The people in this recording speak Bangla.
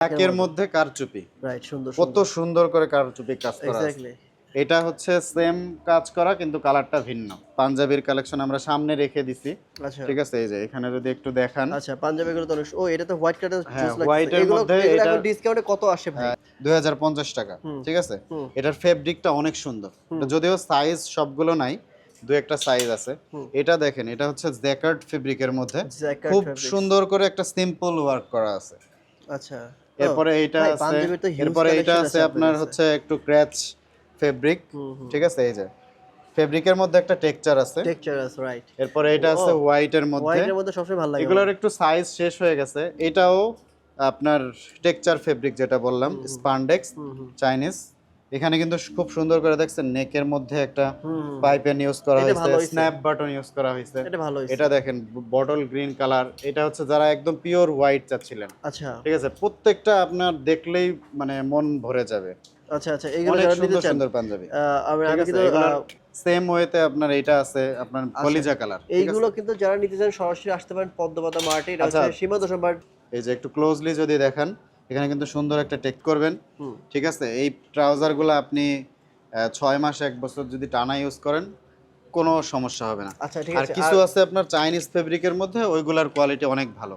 ব্ল্যাকের মধ্যে কারচুপি, রাইট, সুন্দর কত সুন্দর করে কারচুপি কাজ করা আছে। এক্স্যাক্টলি। এটা হচ্ছে সেম কাজ করা কিন্তু কালারটা ভিন্ন। পাঞ্জাবির কালেকশন আমরা সামনে রেখে দিছি। আচ্ছা ঠিক আছে, এই যে এখানে যদি একটু দেখান। আচ্ছা, পাঞ্জাবি গুলো তো অনেক ও এটা তো হোয়াইট কালার হ্যাঁ, জুস লাগছে। হোয়াইটের এগুলো মধ্যে এগুলো এটা এখন ডিসকাউন্টে কত আসে ভাই? 2050 টাকা। হুম, ঠিক আছে, হুম, এটার ফেব্রিকটা অনেক সুন্দর। এটা যদিও সাইজ সবগুলো নাই, দু একটা সাইজ আছে। হুম। এটা দেখেন, এটা হচ্ছে জ্যাকার্ড ফেব্রিকের মধ্যে জ্যাকার্ড খুব ফেব্রিক্স। সুন্দর করে একটা সিম্পল ওয়ার্ক করা আছে। আচ্ছা। ও এরপরে এইটা ভাই, আছে, পাঞ্জাবির তো হিউজ এরপরে এইটা কালেকশন আছে আছে আপনার আপনার কাছে। হচ্ছে একটু ক্র্যাচ ফেব্রিক। হুম, হুম। ঠিক আছে, এই যে ফেব্রিকের মধ্যে একটা টেক্সচার আছে। টেক্সচার আছে, রাইট। এরপরে এটা ও আছে হোয়াইটের মধ্যে। হোয়াইটের মধ্যে সবসময় ভালো লাগে এগুলোর আমার। একটু সাইজ শেষ হয়ে গেছে। এটাও আপনার টেক্সচার ফেব্রিক যেটা বললাম, স্পান্ডেক্স হুম, হুম, চাইনিজ। এখানে কিন্তু খুব সুন্দর করে দেখছেন নেকের মধ্যে একটা হুম, হুম। পাইপেন ইউজ করা এটা হয়েছে, ভালো হইছে। স্ন্যাপ বাটন ইউজ করা হয়েছে। এটা ভালো হইছে। এটা দেখেন বটল গ্রিন কালার। এটা হচ্ছে যারা একদম পিওর হোয়াইট চাচ্ছিলেন। আচ্ছা, ঠিক আছে, প্রত্যেকটা আপনার দেখলেই মানে মন ভরে যাবে। আচ্ছা, আচ্ছা, এগুলো অনেক যারা নিতে সুন্দর চান, সুন্দর পাঞ্জাবি। আমি ঠিক আমি আছে, কিন্তু এগুলোর সেম ওয়েতে আপনার এটা আছে, আপনার কলিজা কালার। ঠিক এইগুলো আছে, কিন্তু যারা নিতে চান সরাসরি আসতে পারেন পদ্মপাতা মার্টে। এটা আচ্ছা, হচ্ছে সীমা দোকান মার্ট। এই যে একটু ক্লোজলি যদি দেখেন, এখানে কিন্তু সুন্দর একটা টেক করবেন। হুম। ঠিক আছে, এই ট্রাউজারগুলো আপনি 6 মাস 1 বছর যদি টানা ইউজ করেন কোনো সমস্যা হবে না। আচ্ছা, ঠিক আর আছে। কিছু আছে আপনার চাইনিজ ফেব্রিকের মধ্যে, ওইগুলার কোয়ালিটি অনেক ভালো।